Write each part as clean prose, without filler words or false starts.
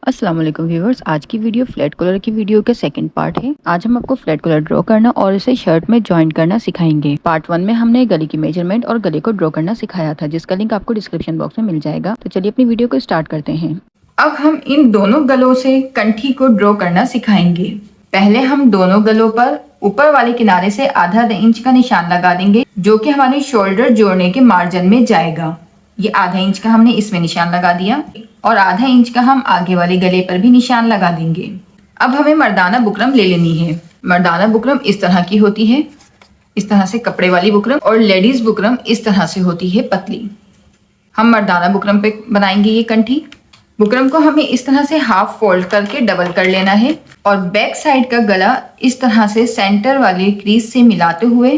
अस्सलाम वालेकुम व्यूवर्स, आज की वीडियो फ्लैट कॉलर की वीडियो का सेकंड पार्ट है। आज हम आपको फ्लैट कॉलर ड्रॉ करना और इसे शर्ट में ज्वाइन करना सिखाएंगे। पार्ट 1 में हमने गले की मेजरमेंट और गले को ड्रॉ करना सिखाया था, जिसका लिंक आपको डिस्क्रिप्शन बॉक्स में मिल जाएगा। तो चलिए अपनी वीडियो को स्टार्ट करते हैं। अब हम इन दोनों गलों से कंठी को ड्रॉ करना सिखाएंगे। पहले हम दोनों गलों पर ऊपर वाले किनारे से आधा इंच का निशान लगा देंगे, जो कि हमारे शोल्डर जोड़ने के मार्जिन में जाएगा। ये आधा इंच का हमने इसमें निशान लगा दिया और आधा इंच का हम आगे वाले गले पर भी निशान लगा देंगे। अब हमें मर्दाना बुकरम ले लेनी है। मर्दाना बुकरम इस तरह की होती है, इस तरह से कपड़े वाली बुकरम, और लेडीज बुकरम इस तरह से होती है, पतली। हम मर्दाना बुकरम पे बनाएंगे ये कंठी। बुकरम को हमें इस तरह से हाफ फोल्ड करके डबल कर लेना है और बैक साइड का गला इस तरह से सेंटर वाले क्रीज से मिलाते हुए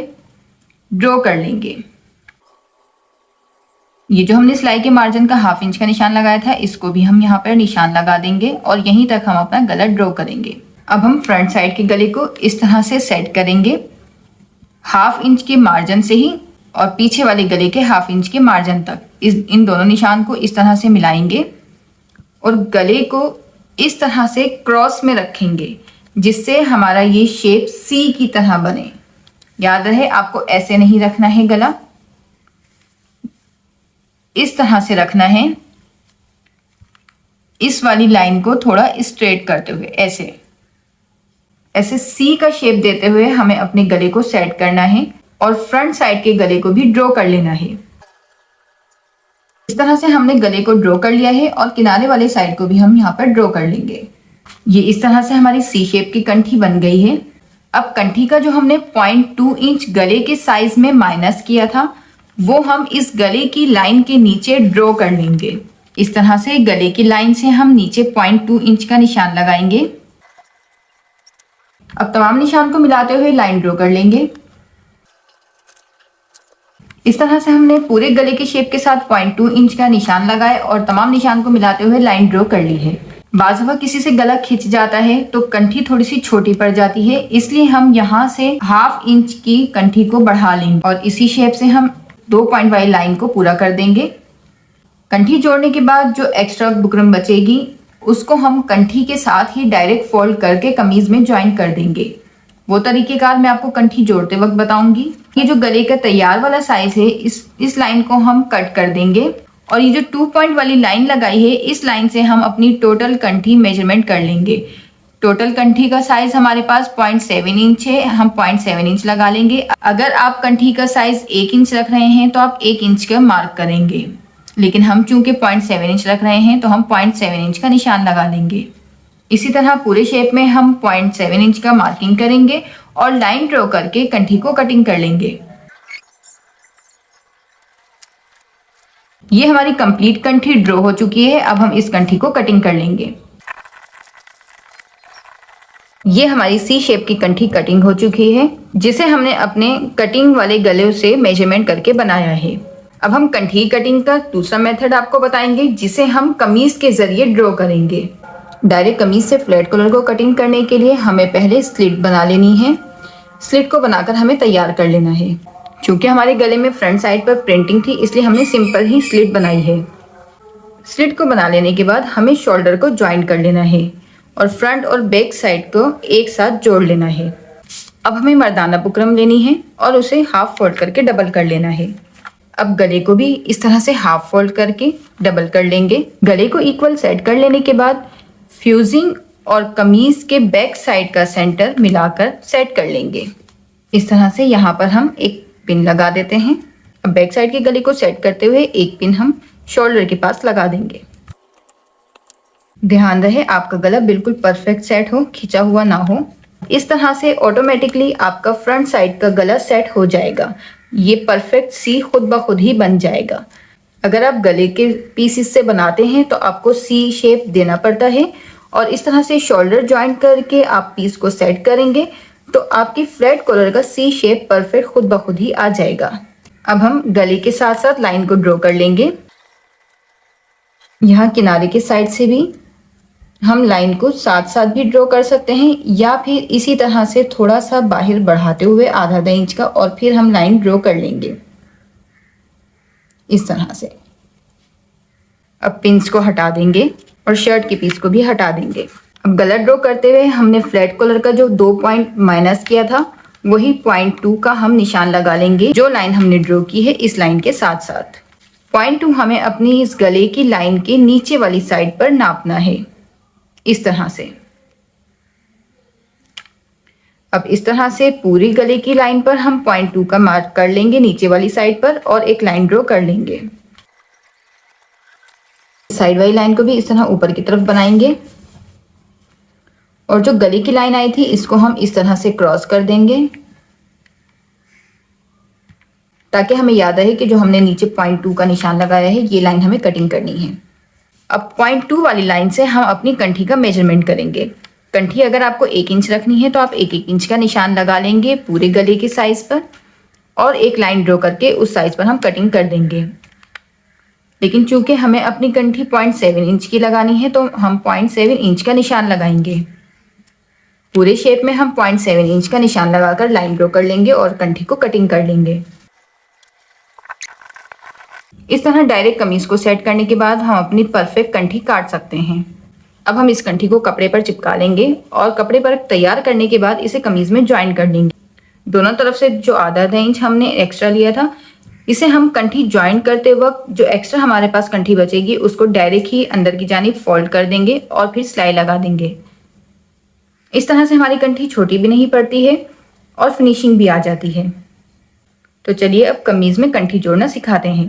ड्रॉ कर लेंगे। ये जो हमने सिलाई के मार्जिन का हाफ इंच का निशान लगाया था, इसको भी हम यहाँ पर निशान लगा देंगे और यहीं तक हम अपना गला ड्रॉ करेंगे। अब हम फ्रंट साइड के गले को इस तरह से सेट करेंगे, हाफ इंच के मार्जिन से ही और पीछे वाले गले के हाफ इंच के मार्जिन तक। इन दोनों निशान को इस तरह से मिलाएंगे और गले को इस तरह से क्रॉस में रखेंगे, जिससे हमारा ये शेप सी की तरह बने। याद रहे, आपको ऐसे नहीं रखना है, गला इस तरह से रखना है। इस वाली लाइन को थोड़ा स्ट्रेट करते हुए ऐसे ऐसे सी का शेप देते हुए हमें अपने गले को सेट करना है और फ्रंट साइड के गले को भी ड्रॉ कर लेना है। इस तरह से हमने गले को ड्रॉ कर लिया है और किनारे वाले साइड को भी हम यहाँ पर ड्रॉ कर लेंगे। ये इस तरह से हमारी सी शेप की कंठी बन गई है। अब कंठी का जो हमने 0.2 इंच गले के साइज में माइनस किया था, वो हम इस गले की लाइन के नीचे ड्रॉ कर लेंगे। इस तरह से गले की लाइन से हम नीचे 0.2 इंच का निशान लगाएंगे। अब तमाम निशान को मिलाते हुए लाइन ड्रॉ कर लेंगे। इस तरह से हमने पूरे गले के शेप के साथ 0.2 इंच का निशान लगाए और तमाम निशान को मिलाते हुए लाइन ड्रॉ कर ली है। बाज़ दफ़ा किसी से गला खिंच जाता है तो कंठी थोड़ी सी छोटी पड़ जाती है, इसलिए हम यहाँ से हाफ इंच की कंठी को बढ़ा लेंगे और इसी शेप से हम 2 पॉइंट वाली लाइन को पूरा कर देंगे। कंठी जोड़ने के बाद जो एक्स्ट्रा बुकरम बचेगी, उसको हम कंठी के साथ ही डायरेक्ट फोल्ड करके कमीज में ज्वाइन कर देंगे। वो तरीकेकार मैं आपको कंठी जोड़ते वक्त बताऊंगी। ये जो गले का तैयार वाला साइज है, इस लाइन को हम कट कर देंगे और ये जो 2 पॉइंट वाली लाइन लगाई है, इस लाइन से हम अपनी टोटल कंठी मेजरमेंट कर लेंगे। टोटल कंठी का साइज हमारे पास 0.7 इंच है, हम 0.7 इंच लगा लेंगे। अगर आप कंठी का साइज 1 इंच रख रहे हैं तो आप 1 इंच का मार्क करेंगे, लेकिन हम चूंकि 0.7 इंच रख रहे हैं तो हम 0.7 इंच का निशान लगा लेंगे। इसी तरह पूरे शेप में हम 0.7 इंच का मार्किंग करेंगे और लाइन ड्रॉ करके कंठी को कटिंग कर लेंगे। ये हमारी कंप्लीट कंठी ड्रॉ हो चुकी है। अब हम इस कंठी को कटिंग कर लेंगे। ये हमारी सी शेप की कंठी कटिंग हो चुकी है, जिसे हमने अपने कटिंग वाले गले से मेजरमेंट करके बनाया है। अब हम कंठी कटिंग का दूसरा मेथड आपको बताएंगे, जिसे हम कमीज के जरिए ड्रॉ करेंगे। डायरेक्ट कमीज से फ्लैट कॉलर को कटिंग करने के लिए हमें पहले स्लिट बना लेनी है। स्लिट को बनाकर हमें तैयार कर लेना है। चूंकि हमारे गले में फ्रंट साइड पर प्रिंटिंग थी, इसलिए हमने सिंपल ही स्लिट बनाई है। स्लिट को बना लेने के बाद हमें शोल्डर को ज्वाइन कर लेना है और फ्रंट और बैक साइड को एक साथ जोड़ लेना है। अब हमें मर्दाना बुकरम लेनी है और उसे हाफ फोल्ड करके डबल कर लेना है। अब गले को भी इस तरह से हाफ फोल्ड करके डबल कर लेंगे। गले को इक्वल सेट कर लेने के बाद फ्यूजिंग और कमीज के बैक साइड का सेंटर मिलाकर सेट कर लेंगे। इस तरह से यहाँ पर हम एक पिन लगा देते हैं। अब बैक साइड के गले को सेट करते हुए एक पिन हम शोल्डर के पास लगा देंगे। ध्यान रहे आपका गला बिल्कुल परफेक्ट सेट हो, खिंचा हुआ ना हो। इस तरह से ऑटोमेटिकली आपका फ्रंट साइड का गला सेट हो जाएगा। ये परफेक्ट सी खुद ब खुद ही बन जाएगा। अगर आप गले के पीसेस से बनाते हैं तो आपको सी शेप देना पड़ता है और इस तरह से शोल्डर ज्वाइन करके आप पीस को सेट करेंगे तो आपकी फ्लैट कॉलर का सी शेप परफेक्ट खुद ब खुद ही आ जाएगा। अब हम गले के साथ साथ लाइन को ड्रॉ कर लेंगे। यहाँ किनारे के साइड से भी हम लाइन को साथ साथ भी ड्रॉ कर सकते हैं या फिर इसी तरह से थोड़ा सा बाहर बढ़ाते हुए आधा इंच का और फिर हम लाइन ड्रॉ कर लेंगे इस तरह से। अब पिंस को हटा देंगे और शर्ट के पीस को भी हटा देंगे। अब गला ड्रॉ करते हुए हमने फ्लैट कॉलर का जो 2 पॉइंट माइनस किया था वही पॉइंट 2 का हम निशान लगा लेंगे। जो लाइन हमने ड्रॉ की है इस लाइन के साथ साथ पॉइंट 2 हमें अपनी इस गले की लाइन के नीचे वाली साइड पर नापना है, इस तरह से। अब इस तरह से पूरी गले की लाइन पर हम पॉइंट 2 का मार्क कर लेंगे नीचे वाली साइड पर और एक लाइन ड्रॉ कर लेंगे। साइड वाली लाइन को भी इस तरह ऊपर की तरफ बनाएंगे और जो गले की लाइन आई थी इसको हम इस तरह से क्रॉस कर देंगे ताकि हमें याद रहे कि जो हमने नीचे पॉइंट 2 का निशान लगाया है ये लाइन हमें कटिंग करनी है। अब पॉइंट 2 वाली लाइन से हम अपनी कंठी का मेजरमेंट करेंगे। कंठी अगर आपको 1 इंच रखनी है तो आप 1-1 इंच का निशान लगा लेंगे पूरे गले के साइज पर और एक लाइन ड्रॉ करके उस साइज पर हम कटिंग कर देंगे। लेकिन चूंकि हमें अपनी कंठी 0.7 इंच की लगानी है तो हम 0.7 इंच का निशान लगाएंगे। पूरे शेप में हम 0.7 इंच का निशान लगाकर लाइन ड्रॉ कर लेंगे और कंठी को कटिंग कर लेंगे। इस तरह डायरेक्ट कमीज को सेट करने के बाद हम अपनी परफेक्ट कंठी काट सकते हैं। अब हम इस कंठी को कपड़े पर चिपका लेंगे और कपड़े पर तैयार करने के बाद इसे कमीज में ज्वाइन कर लेंगे। दोनों तरफ से जो आधा इंच हमने एक्स्ट्रा लिया था इसे हम कंठी ज्वाइन करते वक्त जो एक्स्ट्रा हमारे पास कंठी बचेगी उसको डायरेक्ट ही अंदर की जानिब फोल्ड कर देंगे और फिर सिलाई लगा देंगे। इस तरह से हमारी कंठी छोटी भी नहीं पड़ती है और फिनिशिंग भी आ जाती है। तो चलिए अब कमीज में कंठी जोड़ना सिखाते हैं।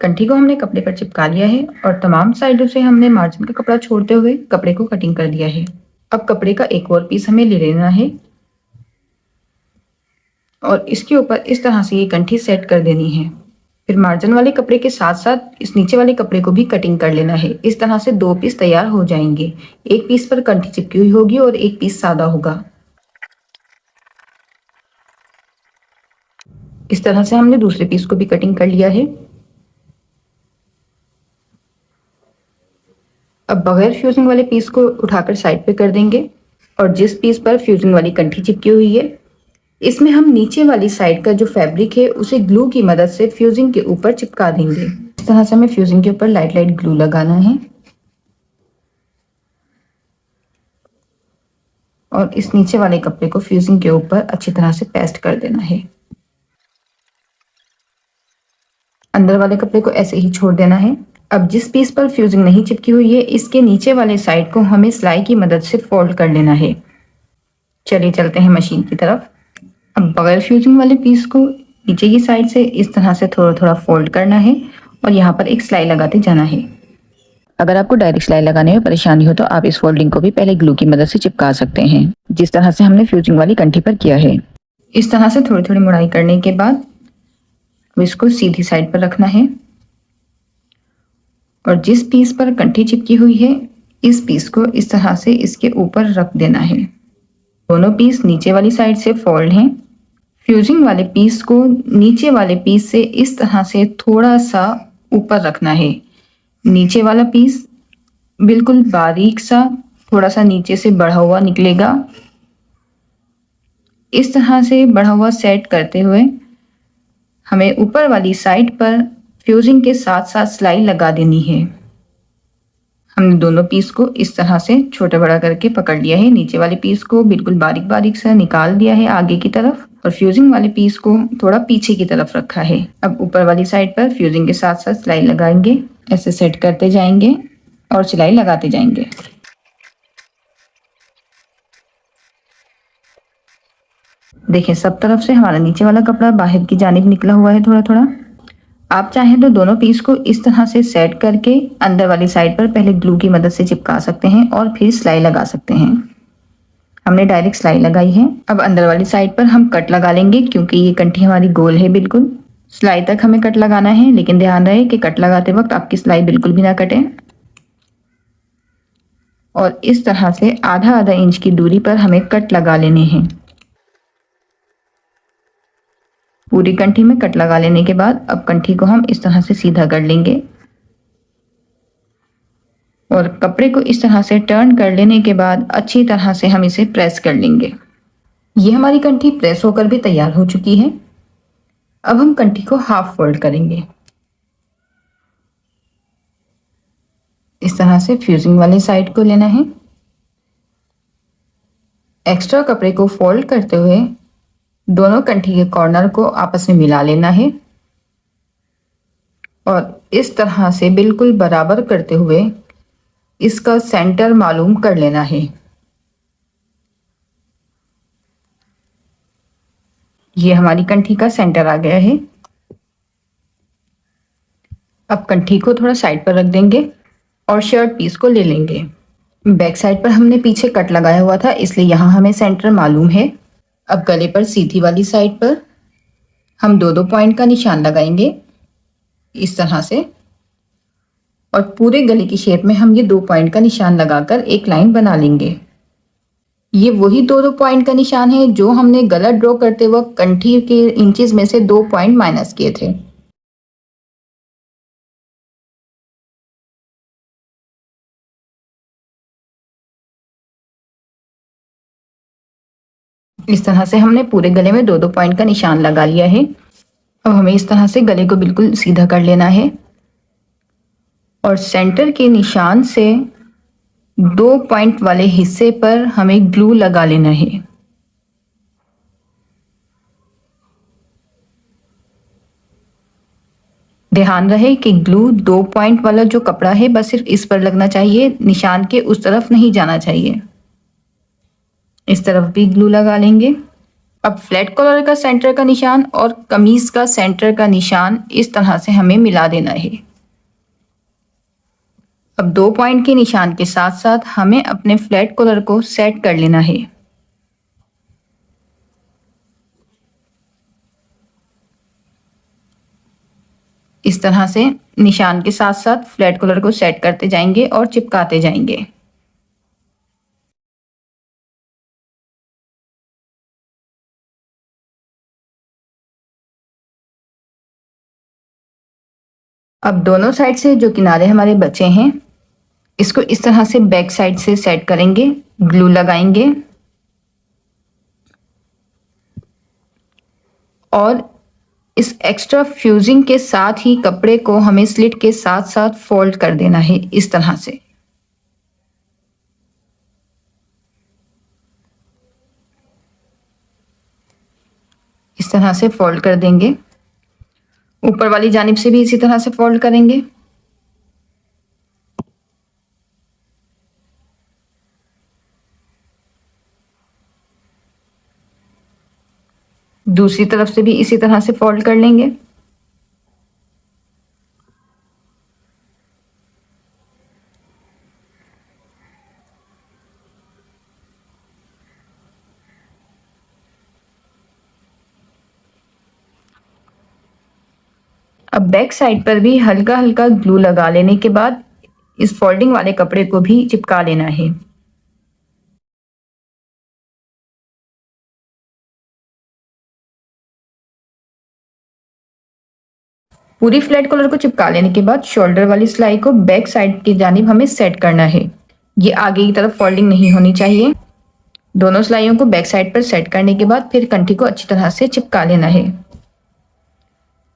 कंठी को हमने कपड़े पर चिपका लिया है और तमाम साइडों से हमने मार्जिन का कपड़ा छोड़ते हुए कपड़े को कटिंग कर दिया है। अब कपड़े का एक और पीस हमें ले लेना है और इसके ऊपर इस तरह से ये कंठी सेट कर देनी है। फिर मार्जिन वाले कपड़े के साथ साथ इस नीचे वाले कपड़े को भी कटिंग कर लेना है। इस तरह से 2 पीस तैयार हो जाएंगे। एक पीस पर कंठी चिपकी हुई होगी और एक पीस सादा होगा। इस तरह से हमने दूसरे पीस को भी कटिंग कर लिया है। अब बगैर फ्यूजिंग वाले पीस को उठाकर साइड पे कर देंगे और जिस पीस पर फ्यूजिंग वाली कंठी चिपकी हुई है इसमें हम नीचे वाली साइड का जो फैब्रिक है उसे ग्लू की मदद से फ्यूजिंग के ऊपर चिपका देंगे। इस तरह से हमें फ्यूजिंग के ऊपर लाइट लाइट ग्लू लगाना है और इस नीचे वाले कपड़े को फ्यूजिंग के ऊपर अच्छी तरह से पेस्ट कर देना है। अंदर वाले कपड़े को ऐसे ही छोड़ देना है। अब जिस पीस पर फ्यूजिंग नहीं चिपकी हुई है इसके नीचे वाले साइड को हमें सिलाई की मदद से फोल्ड कर लेना है। चलिए चलते हैं मशीन की तरफ। अब बगैर फ्यूजिंग वाले पीस को नीचे की साइड से इस तरह से थोड़ा थोड़ा फोल्ड करना है और यहाँ पर एक सिलाई लगाते जाना है। अगर आपको डायरेक्ट सिलाई लगाने में परेशानी हो तो आप इस फोल्डिंग को भी पहले ग्लू की मदद से चिपका सकते हैं, जिस तरह से हमने फ्यूजिंग वाली कंठी पर किया है। इस तरह से थोड़ी थोड़ी मुड़ाई करने के बाद अब इसको सीधी साइड पर रखना है और जिस पीस पर कंठी चिपकी हुई है इस पीस को इस तरह से इसके ऊपर रख देना है। दोनों पीस नीचे वाली साइड से फोल्ड हैं। फ्यूजिंग वाले पीस को नीचे वाले पीस से इस तरह से थोड़ा सा ऊपर रखना है। नीचे वाला पीस बिल्कुल बारीक सा थोड़ा सा नीचे से बढ़ा हुआ निकलेगा। इस तरह से बढ़ा हुआ सेट करते हुए हमें ऊपर वाली साइड पर फ्यूजिंग के साथ साथ सिलाई लगा देनी है। हमने दोनों पीस को इस तरह से छोटा बड़ा करके पकड़ लिया है। नीचे वाले पीस को बिल्कुल बारीक बारीक सा निकाल दिया है आगे की तरफ और फ्यूजिंग वाले पीस को थोड़ा पीछे की तरफ रखा है। अब ऊपर वाली साइड पर फ्यूजिंग के साथ साथ सिलाई लगाएंगे। ऐसे सेट करते जाएंगे और सिलाई लगाते जाएंगे। देखिए सब तरफ से हमारा नीचे वाला कपड़ा बाहर की जानिब निकला हुआ है थोड़ा थोड़ा। आप चाहें तो दोनों पीस को इस तरह से सेट करके अंदर वाली साइड पर पहले ग्लू की मदद से चिपका सकते हैं और फिर सिलाई लगा सकते हैं। हमने डायरेक्ट सिलाई लगाई है। अब अंदर वाली साइड पर हम कट लगा लेंगे क्योंकि ये कंठी हमारी गोल है बिल्कुल। सिलाई तक हमें कट लगाना है, लेकिन ध्यान रहे कि कट लगाते वक्त आपकी सिलाई बिल्कुल भी ना कटे। और इस तरह से आधा आधा इंच की दूरी पर हमें कट लगा लेने हैं। पूरी कंठी में कट लगा लेने के बाद अब कंठी को हम इस तरह से सीधा कर लेंगे और कपड़े को इस तरह से टर्न कर लेने के बाद अच्छी तरह से हम इसे प्रेस कर लेंगे। ये हमारी कंठी प्रेस होकर भी तैयार हो चुकी है। अब हम कंठी को हाफ फोल्ड करेंगे। इस तरह से फ्यूजिंग वाली साइड को लेना है। एक्स्ट्रा कपड़े को फोल्ड करते हुए दोनों कंठी के कॉर्नर को आपस में मिला लेना है और इस तरह से बिल्कुल बराबर करते हुए इसका सेंटर मालूम कर लेना है। ये हमारी कंठी का सेंटर आ गया है। अब कंठी को थोड़ा साइड पर रख देंगे और शर्ट पीस को ले लेंगे। बैक साइड पर हमने पीछे कट लगाया हुआ था, इसलिए यहाँ हमें सेंटर मालूम है। अब गले पर सीधी वाली साइड पर हम दो दो पॉइंट का निशान लगाएंगे इस तरह से, और पूरे गले की शेप में हम ये 2 पॉइंट का निशान लगाकर एक लाइन बना लेंगे। ये वही दो दो पॉइंट का निशान है जो हमने गला ड्रॉ करते वक्त कंठी के इंचेस में से 2 पॉइंट माइनस किए थे। इस तरह से हमने पूरे गले में 2 2 पॉइंट का निशान लगा लिया है। अब हमें इस तरह से गले को बिल्कुल सीधा कर लेना है और सेंटर के निशान से 2 पॉइंट वाले हिस्से पर हमें ग्लू लगा लेना है। ध्यान रहे कि ग्लू 2 पॉइंट वाला जो कपड़ा है बस सिर्फ इस पर लगना चाहिए, निशान के उस तरफ नहीं जाना चाहिए। इस तरफ भी ग्लू लगा लेंगे। अब फ्लैट कॉलर का सेंटर का निशान और कमीज का सेंटर का निशान इस तरह से हमें मिला देना है। अब 2 पॉइंट के निशान के साथ साथ हमें अपने फ्लैट कॉलर को सेट कर लेना है। इस तरह से निशान के साथ साथ फ्लैट कॉलर को सेट करते जाएंगे और चिपकाते जाएंगे। अब दोनों साइड से जो किनारे हमारे बचे हैं इसको इस तरह से बैक साइड से सेट करेंगे, ग्लू लगाएंगे और इस एक्स्ट्रा फ्यूजिंग के साथ ही कपड़े को हमें स्लिट के साथ साथ फोल्ड कर देना है इस तरह से। इस तरह से फोल्ड कर देंगे। ऊपर वाली जानिब से भी इसी तरह से फोल्ड करेंगे। दूसरी तरफ से भी इसी तरह से फोल्ड कर लेंगे। अब बैक साइड पर भी हल्का हल्का ग्लू लगा लेने के बाद इस फोल्डिंग वाले कपड़े को भी चिपका लेना है। पूरी फ्लैट कॉलर को चिपका लेने के बाद शोल्डर वाली सिलाई को बैक साइड की जानिब हमें सेट करना है। ये आगे की तरफ फोल्डिंग नहीं होनी चाहिए। दोनों सिलाइयों को बैक साइड पर सेट करने के बाद फिर कंठी को अच्छी तरह से चिपका लेना है।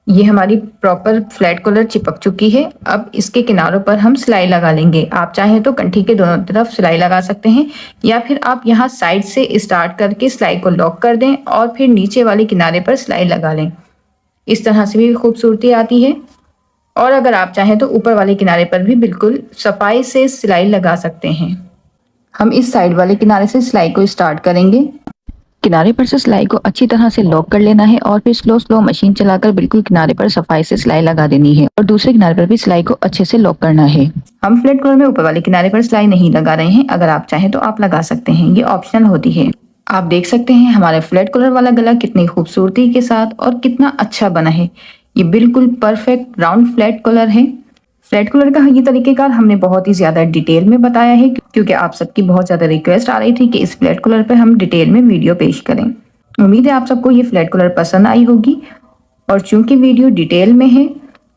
ये हमारी प्रॉपर फ्लैट कॉलर चिपक चुकी है। अब इसके किनारों पर हम सिलाई लगा लेंगे। आप चाहें तो कंठी के दोनों तरफ सिलाई लगा सकते हैं या फिर आप यहाँ साइड से स्टार्ट करके सिलाई को लॉक कर दें और फिर नीचे वाले किनारे पर सिलाई लगा लें। इस तरह से भी खूबसूरती आती है। और अगर आप चाहें तो ऊपर वाले किनारे पर भी बिल्कुल सफाई से सिलाई लगा सकते हैं। हम इस साइड वाले किनारे से सिलाई को स्टार्ट करेंगे। किनारे पर से सिलाई को अच्छी तरह से लॉक कर लेना है और फिर स्लो स्लो मशीन चलाकर बिल्कुल किनारे पर सफाई से सिलाई लगा देनी है और दूसरे किनारे पर भी सिलाई को अच्छे से लॉक करना है। हम फ्लैट कॉलर में ऊपर वाले किनारे पर सिलाई नहीं लगा रहे हैं, अगर आप चाहें तो आप लगा सकते हैं, ये ऑप्शनल होती है। आप देख सकते हैं हमारा फ्लैट कॉलर वाला गला कितनी खूबसूरती के साथ और कितना अच्छा बना है। ये बिल्कुल परफेक्ट राउंड फ्लैट कॉलर है। फ्लैट कॉलर का ये तरीकेकार हमने बहुत ही ज्यादा डिटेल में बताया है क्योंकि आप सबकी बहुत ज्यादा रिक्वेस्ट आ रही थी कि इस फ्लैट कॉलर पे हम डिटेल में वीडियो पेश करें। उम्मीद है आप सबको ये फ्लैट कॉलर पसंद आई होगी और चूंकि वीडियो डिटेल में है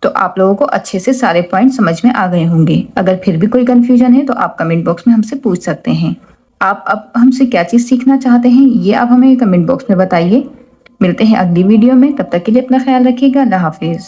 तो आप लोगों को अच्छे से सारे पॉइंट समझ में आ गए होंगे। अगर फिर भी कोई कंफ्यूजन है तो आप कमेंट बॉक्स में हमसे पूछ सकते हैं। आप अब हमसे क्या चीज सीखना चाहते हैं ये आप हमें कमेंट बॉक्स में बताइए। मिलते हैं अगली वीडियो में, तब तक के लिए अपना ख्याल रखिएगा। अल्लाह हाफिज।